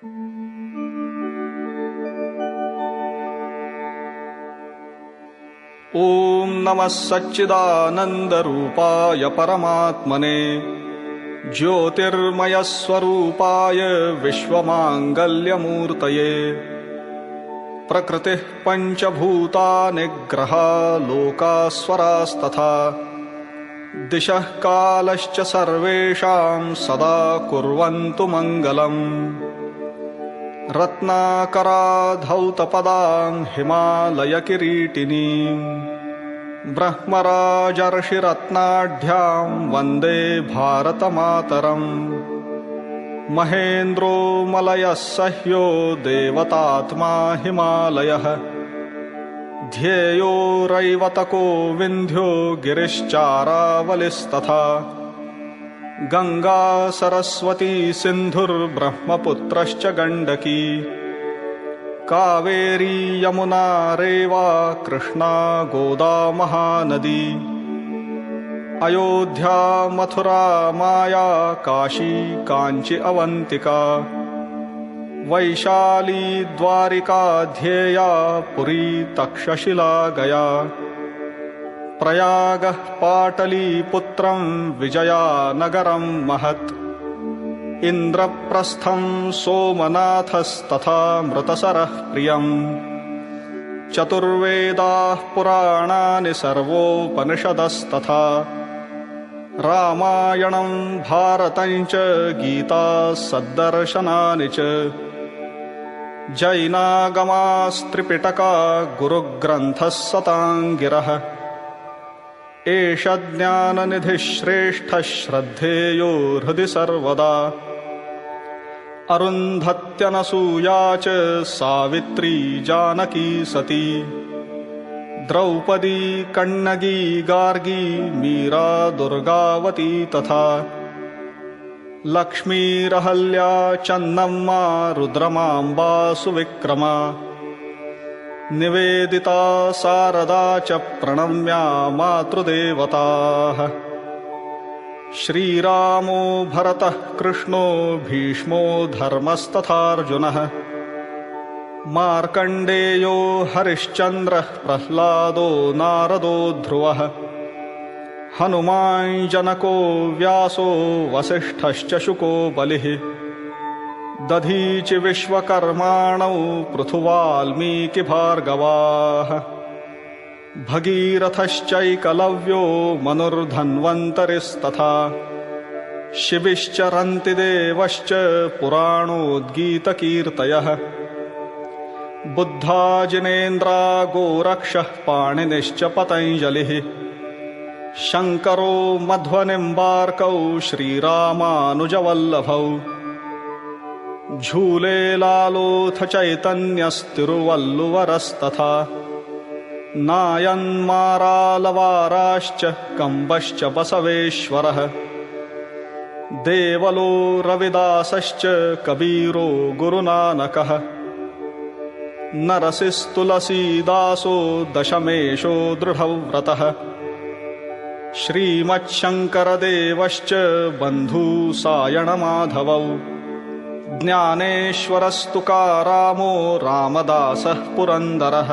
ॐ नमः सच्चिदानन्दरूपाय परमात्मने ज्योतिर्मयस्वरूपाय विश्वमाङ्गल्यमूर्तये प्रकृतिः पञ्चभूतानि ग्रहा लोकास्वरास्तथा दिशः कालश्च सर्वेषां सदा कुर्वन्तु मङ्गलम् रत्नाकराधौतपदां हिमालयकिरीटिनीं ब्रह्मराजर्षिरत्नाढ्यां वन्दे भारतमातरम् महेन्द्रो मलयः सह्यो देवतात्मा हिमालयः ध्येयो रैवतको विन्ध्यो गिरिश्चारावलिस्तथा गंगा सरस्वती सिन्धुर्ब्रह्मपुत्रश्च गण्डकी कावेरी यमुना रेवा कृष्णा गोदा महानदी अयोध्या मथुरा माया काशी काञ्ची अवन्तिका वैशाली द्वारिका ध्येया पुरी तक्षशिला गया प्रयागः पाटलीपुत्रं विजयानगरं महत् इन्द्रप्रस्थं सोमनाथस्तथा मृतसरः प्रियम् चतुर्वेदाः पुराणानि सर्वोपनिषदस्तथा रामायणं भारतं च गीता सद्दर्शनानि च जैनागमास्त्रिपिटका गुरुग्रन्थः सताङ्गिरः एष ज्ञाननिधिः श्रेष्ठः श्रद्धेयो हृदि सर्वदा अरुन्धत्यनसूया च सावित्री जानकी सती द्रौपदी कण्णगी गार्गी मीरा दुर्गावती तथा लक्ष्मीरहल्या चन्नम्मा रुद्रमाम्बा सुविक्रमा निवेदिता शारदा च प्रणम्या मातृदेवताः श्रीरामो भरतः कृष्णो भीष्मो धर्मस्तथार्जुनः मार्कण्डेयो हरिश्चन्द्रः प्रह्लादो नारदो ध्रुवः हनुमान् जनको व्यासो वसिष्ठश्च शुको बलिः दधीचि विश्वकर्माणौ पृथुवाल्मीकिभार्गवाः भगीरथश्चैकलव्यो मनुर्धन्वन्तरिस्तथा शिबिश्च रन्तिदेवश्च पुराणोद्गीतकीर्तयः बुद्धाजिनेन्द्रा गोरक्षः पाणिनिश्च पतञ्जलिः शङ्करो मध्वनिम्बार्कौ श्रीरामानुजवल्लभौ झूले लालोऽथ चैतन्यस्तिरुवल्लुवरस्तथा नायन्मारालवाराश्च कम्बश्च बसवेश्वरः देवलो रविदासश्च कबीरो गुरुनानकः नरसिस्तुलसीदासो दशमेशो दृढव्रतः श्रीमच्छङ्करदेवश्च बन्धू सायणमाधवौ ज्ञानेश्वरस्तुकारामो रामदासः पुरन्दरः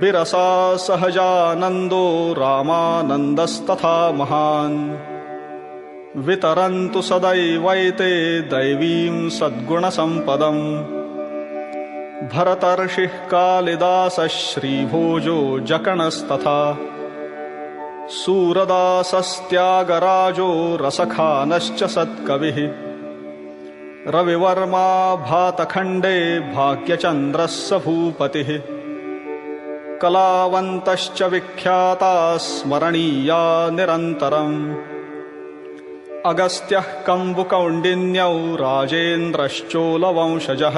बिरसा सहजानन्दो रामानन्दस्तथा महान् वितरन्तु सदैवैते दैवीं सद्गुणसम्पदम् भरतर्षिः कालिदासः श्रीभोजो जकणस्तथा सूरदासस्त्यागराजो रसखानश्च सत्कविः रविवर्मा भातखण्डे भाग्यचन्द्रस्य भूपतिः कलावन्तश्च विख्याता स्मरणीया निरन्तरम् अगस्त्यः कम्बुकौण्डिन्यौ राजेन्द्रश्चोलवंशजः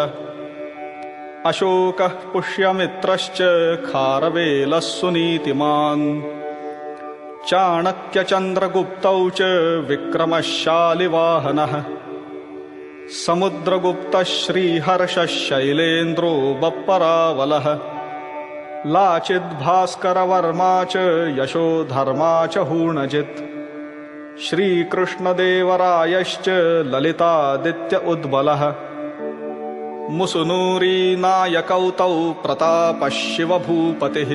अशोकः पुष्यमित्रश्च खारवेलः सुनीतिमान् चाणक्यचन्द्रगुप्तौ च विक्रमः शालिवाहनः समुद्रगुप्तः श्रीहर्षः शैलेन्द्रो बप्परावलः लाचिद्भास्करवर्मा च यशोधर्मा च हूणजित् श्रीकृष्णदेवरायश्च ललितादित्य उद्बलः मुसुनूरी नायकौ तौ प्रतापः शिवभूपतिः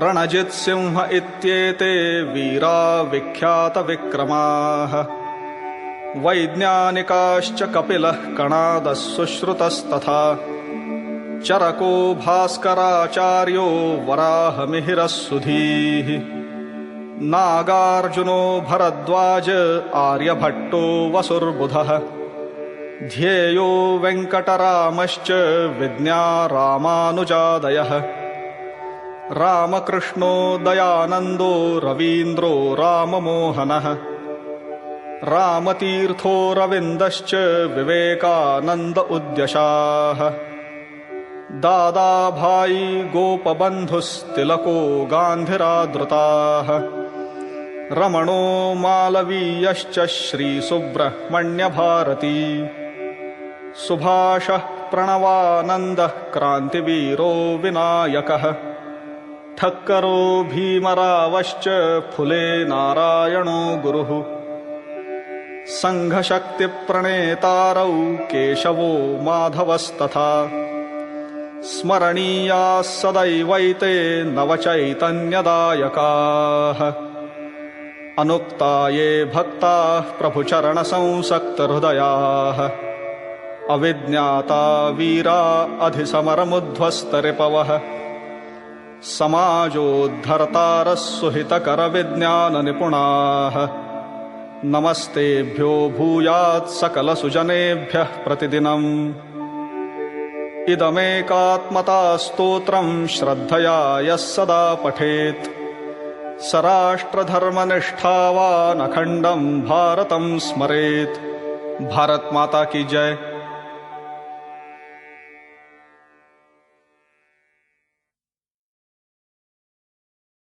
रणजित्सिंह इत्येते वीरा विख्यातविक्रमाः वैज्ञानिकाश्च कपिलः कणादः सुश्रुतस्तथा चरको भास्कराचार्यो वराहमिहिरः सुधीः नागार्जुनो भरद्वाज आर्यभट्टो वसुर्बुधः ध्येयो वेङ्कटरामश्च विज्ञा रामानुजादयः रामकृष्णो दयानन्दो रवीन्द्रो राममोहनः रामतीर्थो रविन्दश्च विवेकानन्द उद्यशाः दादाभाई गोपबन्धुस्तिलको गान्धिरादृताः रमणो मालवीयश्च श्रीसुब्रह्मण्यभारती सुभाषः प्रणवानन्दः क्रान्तिवीरो विनायकः ठक्करो भीमरावश्च फुले नारायणो गुरुः सङ्घशक्तिप्रणेतारौ केशवो माधवस्तथा स्मरणीयाः सदैवैते नवचैतन्यदायकाः अनुक्ता ये भक्ताः प्रभुचरणसंसक्तहृदयाः अविज्ञाता वीरा अधिसमरमुध्वस्तरिपवः समाजोद्धर्तारः सुहितकरविज्ञाननिपुणाः नमस्तेभ्यो भूयात् सकलसुजनेभ्यः प्रतिदिनम् इदमेकात्मता स्तोत्रं श्रद्धया यः सदा पठेत् स राष्ट्रधर्मनिष्ठावान् अखण्डं भारतं स्मरेत्। भारत माता की जय।